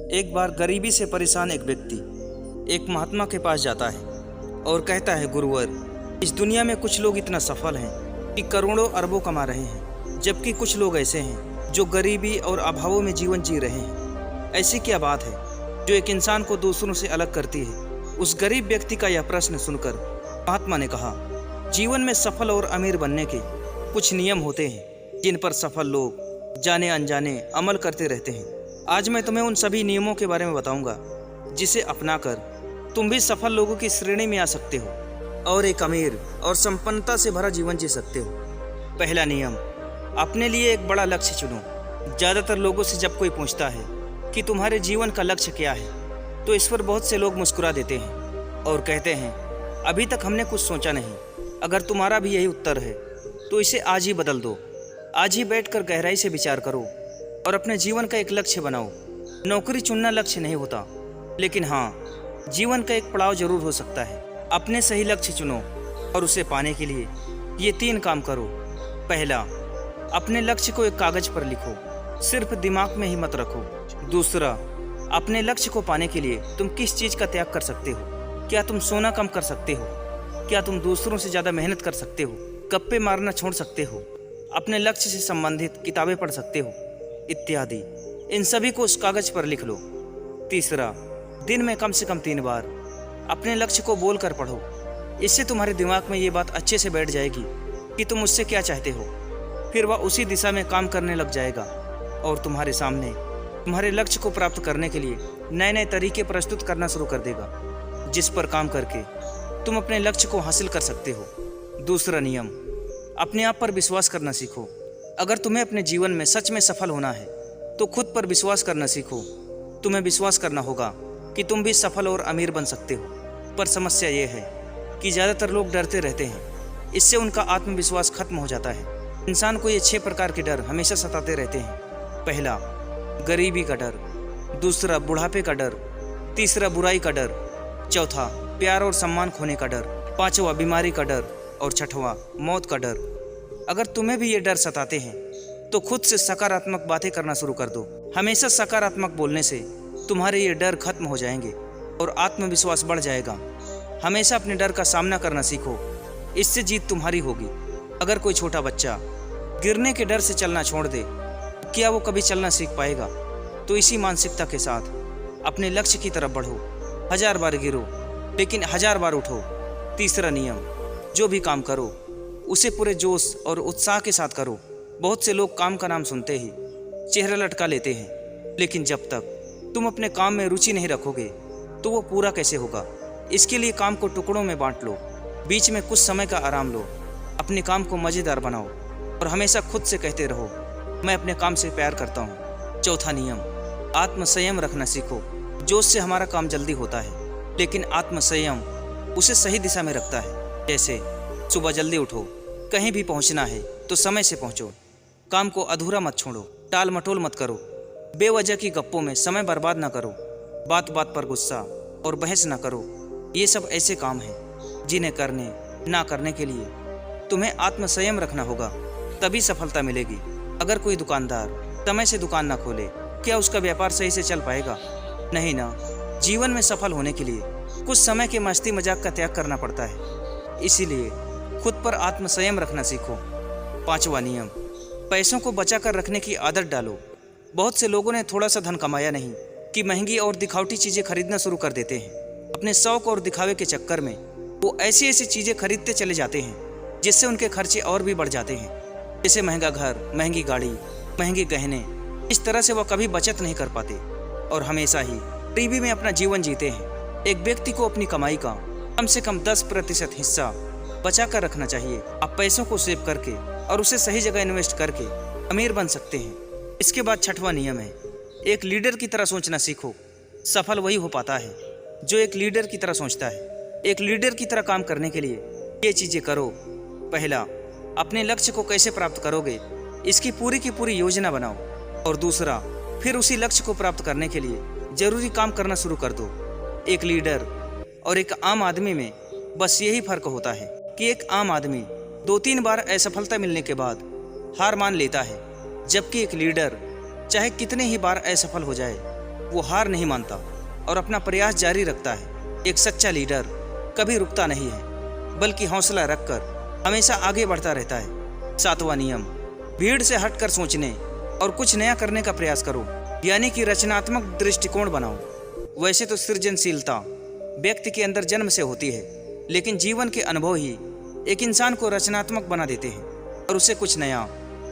एक बार गरीबी से परेशान एक व्यक्ति एक महात्मा के पास जाता है और कहता है, गुरुवर, इस दुनिया में कुछ लोग इतना सफल हैं कि करोड़ों अरबों कमा रहे हैं, जबकि कुछ लोग ऐसे हैं जो गरीबी और अभावों में जीवन जी रहे हैं। ऐसी क्या बात है जो एक इंसान को दूसरों से अलग करती है? उस गरीब व्यक्ति का यह प्रश्न सुनकर महात्मा ने कहा, जीवन में सफल और अमीर बनने के कुछ नियम होते हैं जिन पर सफल लोग जाने अनजाने अमल करते रहते हैं। आज मैं तुम्हें उन सभी नियमों के बारे में बताऊंगा जिसे अपनाकर तुम भी सफल लोगों की श्रेणी में आ सकते हो और एक अमीर और संपन्नता से भरा जीवन जी सकते हो। पहला नियम, अपने लिए एक बड़ा लक्ष्य चुनो। ज़्यादातर लोगों से जब कोई पूछता है कि तुम्हारे जीवन का लक्ष्य क्या है, तो इस पर बहुत से लोग मुस्कुरा देते हैं और कहते हैं, अभी तक हमने कुछ सोचा नहीं। अगर तुम्हारा भी यही उत्तर है तो इसे आज ही बदल दो। आज ही बैठकर गहराई से विचार करो और अपने जीवन का एक लक्ष्य बनाओ। नौकरी चुनना लक्ष्य नहीं होता, लेकिन हाँ, जीवन का एक पड़ाव जरूर हो सकता है। अपने सही लक्ष्य चुनो और उसे पाने के लिए ये 3 काम करो। पहला, अपने लक्ष्य को एक कागज पर लिखो, सिर्फ दिमाग में ही मत रखो। दूसरा, अपने लक्ष्य को पाने के लिए तुम किस चीज़ का त्याग कर सकते हो? क्या तुम सोना कम कर सकते हो? क्या तुम दूसरों से ज़्यादा मेहनत कर सकते हो? गप्पे मारना छोड़ सकते हो? अपने लक्ष्य से संबंधित किताबें पढ़ सकते हो? इत्यादि। इन सभी को उस कागज पर लिख लो। तीसरा, दिन में कम से कम 3 बार अपने लक्ष्य को बोल कर पढ़ो। इससे तुम्हारे दिमाग में ये बात अच्छे से बैठ जाएगी कि तुम उससे क्या चाहते हो। फिर वह उसी दिशा में काम करने लग जाएगा और तुम्हारे सामने तुम्हारे लक्ष्य को प्राप्त करने के लिए नए नए तरीके प्रस्तुत करना शुरू कर देगा, जिस पर काम करके तुम अपने लक्ष्य को हासिल कर सकते हो। दूसरा नियम, अपने आप पर विश्वास करना सीखो। अगर तुम्हें अपने जीवन में सच में सफल होना है तो खुद पर विश्वास करना सीखो। तुम्हें विश्वास करना होगा कि तुम भी सफल और अमीर बन सकते हो। पर समस्या ये है कि ज़्यादातर लोग डरते रहते हैं। इससे उनका आत्मविश्वास खत्म हो जाता है। इंसान को ये 6 प्रकार के डर हमेशा सताते रहते हैं। पहला, गरीबी का डर। दूसरा, बुढ़ापे का डर। तीसरा, बुराई का डर। चौथा, प्यार और सम्मान खोने का डर। पांचवा, बीमारी का डर। और छठवां, मौत का डर। अगर तुम्हें भी ये डर सताते हैं तो खुद से सकारात्मक बातें करना शुरू कर दो। हमेशा सकारात्मक बोलने से तुम्हारे ये डर खत्म हो जाएंगे और आत्मविश्वास बढ़ जाएगा। हमेशा अपने डर का सामना करना सीखो, इससे जीत तुम्हारी होगी। अगर कोई छोटा बच्चा गिरने के डर से चलना छोड़ दे, क्या वो कभी चलना सीख पाएगा? तो इसी मानसिकता के साथ अपने लक्ष्य की तरफ बढ़ो। 1000 बार गिरो, लेकिन 1000 बार उठो। तीसरा नियम, जो भी काम करो उसे पूरे जोश और उत्साह के साथ करो। बहुत से लोग काम का नाम सुनते ही चेहरा लटका लेते हैं, लेकिन जब तक तुम अपने काम में रुचि नहीं रखोगे तो वो पूरा कैसे होगा? इसके लिए काम को टुकड़ों में बांट लो, बीच में कुछ समय का आराम लो, अपने काम को मज़ेदार बनाओ और हमेशा खुद से कहते रहो, मैं अपने काम से प्यार करता हूँ। चौथा नियम, आत्मसंयम रखना सीखो। जोश से हमारा काम जल्दी होता है, लेकिन आत्मसंयम उसे सही दिशा में रखता है। जैसे सुबह जल्दी उठो, कहीं भी पहुंचना है तो समय से पहुंचो, काम को अधूरा मत छोड़ो, टाल मटोल मत करो, बेवजह की गप्पों में समय बर्बाद ना करो, बात बात पर गुस्सा और बहस ना करो। ये सब ऐसे काम हैं जिन्हें करने ना करने के लिए तुम्हें आत्मसंयम रखना होगा, तभी सफलता मिलेगी। अगर कोई दुकानदार समय से दुकान ना खोले, क्या उसका व्यापार सही से चल पाएगा? नहीं ना। जीवन में सफल होने के लिए कुछ समय के मस्ती मजाक का त्याग करना पड़ता है। इसीलिए खुद पर आत्मसंयम रखना सीखो। पांचवा नियम, पैसों को बचा कर रखने की आदत डालो। बहुत से लोगों ने थोड़ा सा धन कमाया नहीं कि महंगी और दिखावटी चीज़ें खरीदना शुरू कर देते हैं। अपने शौक और दिखावे के चक्कर में वो ऐसी ऐसी चीज़ें खरीदते चले जाते हैं जिससे उनके खर्चे और भी बढ़ जाते हैं। जैसे महंगा घर, महंगी गाड़ी, महंगे गहने। इस तरह से वह कभी बचत नहीं कर पाते और हमेशा ही टीवी में अपना जीवन जीते हैं। एक व्यक्ति को अपनी कमाई का कम से कम 10% हिस्सा बचा कर रखना चाहिए। आप पैसों को सेव करके और उसे सही जगह इन्वेस्ट करके अमीर बन सकते हैं। इसके बाद छठवां नियम है, एक लीडर की तरह सोचना सीखो। सफल वही हो पाता है जो एक लीडर की तरह सोचता है। एक लीडर की तरह काम करने के लिए ये चीज़ें करो। पहला, अपने लक्ष्य को कैसे प्राप्त करोगे इसकी पूरी की पूरी योजना बनाओ। और दूसरा, फिर उसी लक्ष्य को प्राप्त करने के लिए जरूरी काम करना शुरू कर दो। एक लीडर और एक आम आदमी में बस यही फर्क होता है कि एक आम आदमी 2-3 बार असफलता मिलने के बाद हार मान लेता है, जबकि एक लीडर चाहे कितने ही बार असफल हो जाए वो हार नहीं मानता और अपना प्रयास जारी रखता है। एक सच्चा लीडर कभी रुकता नहीं है, बल्कि हौसला रखकर हमेशा आगे बढ़ता रहता है। 7वां नियम, भीड़ से हटकर सोचने और कुछ नया करने का प्रयास करो, यानी कि रचनात्मक दृष्टिकोण बनाओ। वैसे तो सृजनशीलता व्यक्ति के अंदर जन्म से होती है, लेकिन जीवन के अनुभव ही एक इंसान को रचनात्मक बना देते हैं और उसे कुछ नया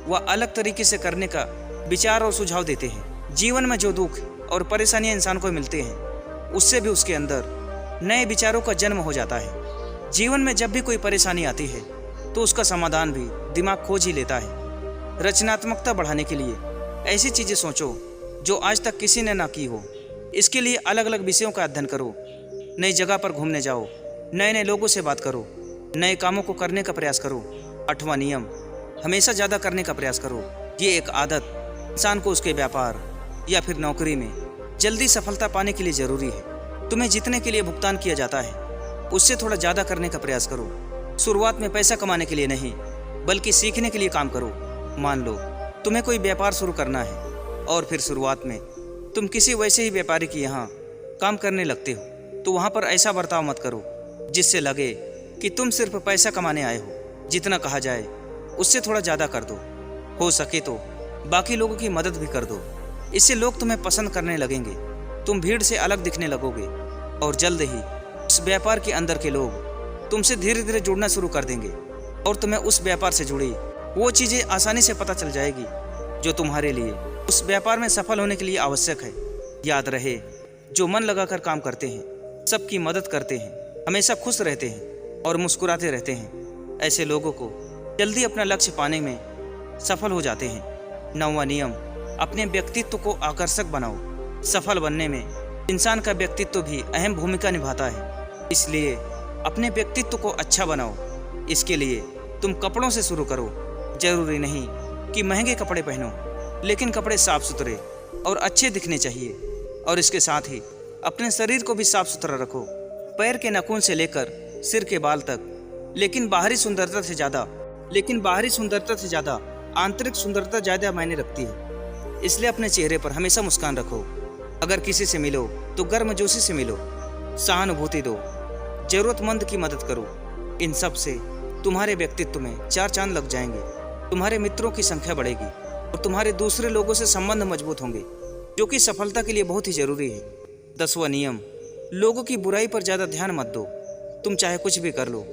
व अलग तरीके से करने का विचार और सुझाव देते हैं। जीवन में जो दुख और परेशानियां इंसान को मिलते हैं, उससे भी उसके अंदर नए विचारों का जन्म हो जाता है। जीवन में जब भी कोई परेशानी आती है तो उसका समाधान भी दिमाग खोज ही लेता है। रचनात्मकता बढ़ाने के लिए ऐसी चीज़ें सोचो जो आज तक किसी ने ना की हो। इसके लिए अलग अलग विषयों का अध्ययन करो, नई जगह पर घूमने जाओ, नए नए लोगों से बात करो, नए कामों को करने का प्रयास करो। 8वां नियम, हमेशा ज़्यादा करने का प्रयास करो। ये एक आदत इंसान को उसके व्यापार या फिर नौकरी में जल्दी सफलता पाने के लिए ज़रूरी है। तुम्हें जितने के लिए भुगतान किया जाता है उससे थोड़ा ज़्यादा करने का प्रयास करो। शुरुआत में पैसा कमाने के लिए नहीं, बल्कि सीखने के लिए काम करो। मान लो तुम्हें कोई व्यापार शुरू करना है और फिर शुरुआत में तुम किसी वैसे ही व्यापारी के यहाँ काम करने लगते हो, तो वहाँ पर ऐसा बर्ताव मत करो जिससे लगे कि तुम सिर्फ पैसा कमाने आए हो। जितना कहा जाए उससे थोड़ा ज़्यादा कर दो। हो सके तो बाकी लोगों की मदद भी कर दो। इससे लोग तुम्हें पसंद करने लगेंगे, तुम भीड़ से अलग दिखने लगोगे और जल्द ही उस व्यापार के अंदर के लोग तुमसे धीरे धीरे जुड़ना शुरू कर देंगे और तुम्हें उस व्यापार से जुड़ी वो चीज़ें आसानी से पता चल जाएगी जो तुम्हारे लिए उस व्यापार में सफल होने के लिए आवश्यक है। याद रहे, जो मन लगाकर काम करते हैं, सबकी मदद करते हैं, हमेशा खुश रहते हैं और मुस्कुराते रहते हैं, ऐसे लोगों को जल्दी अपना लक्ष्य पाने में सफल हो जाते हैं। 9वां नियम, अपने व्यक्तित्व को आकर्षक बनाओ। सफल बनने में इंसान का व्यक्तित्व भी अहम भूमिका निभाता है, इसलिए अपने व्यक्तित्व को अच्छा बनाओ। इसके लिए तुम कपड़ों से शुरू करो। जरूरी नहीं कि महंगे कपड़े पहनो, लेकिन कपड़े साफ सुथरे और अच्छे दिखने चाहिए। और इसके साथ ही अपने शरीर को भी साफ सुथरा रखो, पैर के नाखून से लेकर सिर के बाल तक। लेकिन बाहरी सुंदरता से ज़्यादा आंतरिक सुंदरता ज़्यादा मायने रखती है। इसलिए अपने चेहरे पर हमेशा मुस्कान रखो। अगर किसी से मिलो तो गर्मजोशी से मिलो, सहानुभूति दो, जरूरतमंद की मदद करो। इन सब से तुम्हारे व्यक्तित्व में 4 चांद लग जाएंगे। तुम्हारे मित्रों की संख्या बढ़ेगी और तुम्हारे दूसरे लोगों से संबंध मजबूत होंगे, जो कि सफलता के लिए बहुत ही जरूरी है। 10वां नियम, लोगों की बुराई पर ज़्यादा ध्यान मत दो। तुम चाहे कुछ भी कर लो,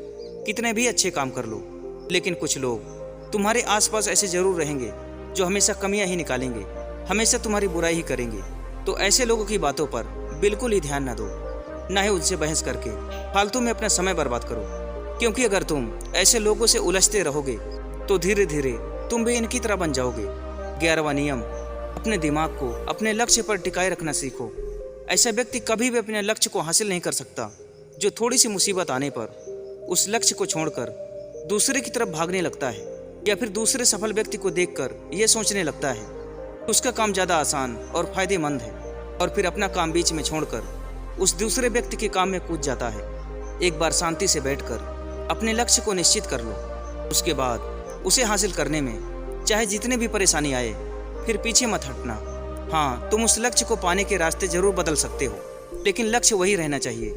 कितने भी अच्छे काम कर लो, लेकिन कुछ लोग तुम्हारे आसपास ऐसे जरूर रहेंगे जो हमेशा कमियां ही निकालेंगे, हमेशा तुम्हारी बुराई ही करेंगे। तो ऐसे लोगों की बातों पर बिल्कुल ही ध्यान न दो, ना ही उनसे बहस करके फालतू में अपना समय बर्बाद करो। क्योंकि अगर तुम ऐसे लोगों से उलझते रहोगे तो धीरे धीरे तुम भी इनकी तरह बन जाओगे। 11वां नियम, अपने दिमाग को अपने लक्ष्य पर टिकाए रखना सीखो। ऐसा व्यक्ति कभी भी अपने लक्ष्य को हासिल नहीं कर सकता जो थोड़ी सी मुसीबत आने पर उस लक्ष्य को छोड़कर दूसरे की तरफ भागने लगता है, या फिर दूसरे सफल व्यक्ति को देखकर यह सोचने लगता है उसका काम ज़्यादा आसान और फायदेमंद है, और फिर अपना काम बीच में छोड़कर उस दूसरे व्यक्ति के काम में कूद जाता है। एक बार शांति से बैठकर अपने लक्ष्य को निश्चित कर लो, उसके बाद उसे हासिल करने में चाहे जितनी भी परेशानी आए फिर पीछे मत हटना। हाँ, तुम उस लक्ष्य को पाने के रास्ते जरूर बदल सकते हो, लेकिन लक्ष्य वही रहना चाहिए।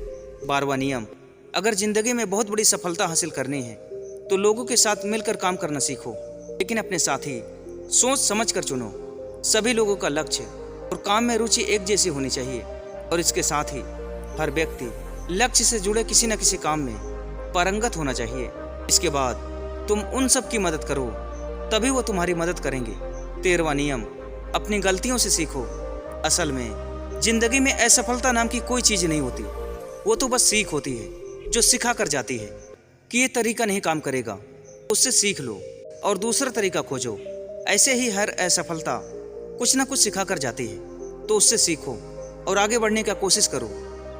12वां नियम, अगर जिंदगी में बहुत बड़ी सफलता हासिल करनी है तो लोगों के साथ मिलकर काम करना सीखो, लेकिन अपने साथ ही सोच समझ कर चुनो। सभी लोगों का लक्ष्य और काम में रुचि एक जैसी होनी चाहिए, और इसके साथ ही हर व्यक्ति लक्ष्य से जुड़े किसी न किसी काम में पारंगत होना चाहिए। इसके बाद तुम उन सब की मदद करो, तभी वो तुम्हारी मदद करेंगे। 13वां नियम, अपनी गलतियों से सीखो। असल में जिंदगी में असफलता नाम की कोई चीज़ नहीं होती, वो तो बस सीख होती है जो सिखा कर जाती है कि ये तरीका नहीं काम करेगा, उससे सीख लो और दूसरा तरीका खोजो। ऐसे ही हर असफलता कुछ ना कुछ सिखा कर जाती है, तो उससे सीखो और आगे बढ़ने का कोशिश करो।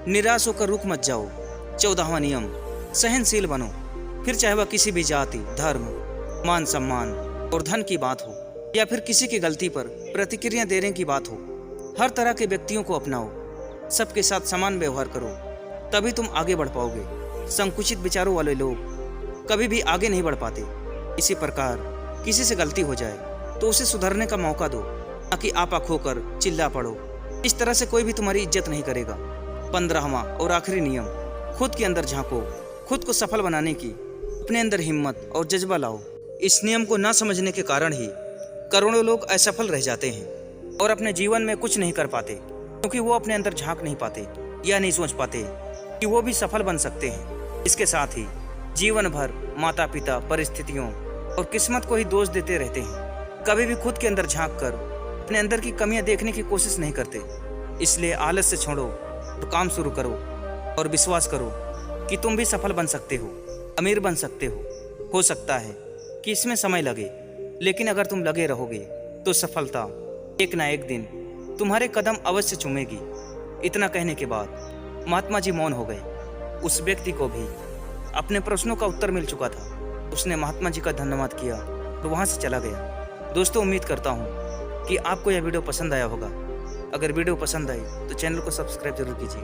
निराश होकर रुक मत जाओ। 14वां नियम, सहनशील बनो। फिर चाहे वह किसी भी जाति, धर्म, मान सम्मान और धन की बात हो, या फिर किसी की गलती पर प्रतिक्रिया देने की बात हो, हर तरह के व्यक्तियों को अपनाओ। सबके साथ समान व्यवहार करो, तभी तुम आगे बढ़ पाओगे। संकुचित विचारों वाले लोग कभी भी आगे नहीं बढ़ पाते। इसी प्रकार किसी से गलती हो जाए तो उसे सुधरने का मौका दो, ना कि आपा खोकर चिल्ला पड़ो इस तरह से कोई भी तुम्हारी इज्जत नहीं करेगा। 15वां और आखिरी नियम, खुद के अंदर झांको। खुद को सफल बनाने की अपने अंदर हिम्मत और जज्बा लाओ। इस नियम को ना समझने के कारण ही करोड़ों लोग असफल रह जाते हैं और अपने जीवन में कुछ नहीं कर पाते, क्योंकि वो अपने अंदर झांक नहीं पाते या नहीं सोच पाते कि वो भी सफल बन सकते हैं। इसके साथ ही जीवन भर माता पिता, परिस्थितियों और किस्मत को ही दोष देते रहते हैं। कभी भी खुद के अंदर झांक कर अपने अंदर की कमियां देखने की कोशिश नहीं करते। इसलिए आलस से छोड़ो और काम शुरू करो और विश्वास करो कि तुम भी सफल बन सकते हो, अमीर बन सकते हो। हो सकता है कि इसमें समय लगे, लेकिन अगर तुम लगे रहोगे तो सफलता एक ना एक दिन तुम्हारे कदम अवश्य चूमेगी। इतना कहने के बाद महात्मा जी मौन हो गए। उस व्यक्ति को भी अपने प्रश्नों का उत्तर मिल चुका था। उसने महात्मा जी का धन्यवाद किया और वहाँ से चला गया। दोस्तों, उम्मीद करता हूँ कि आपको यह वीडियो पसंद आया होगा। अगर वीडियो पसंद आई तो चैनल को सब्सक्राइब जरूर कीजिए।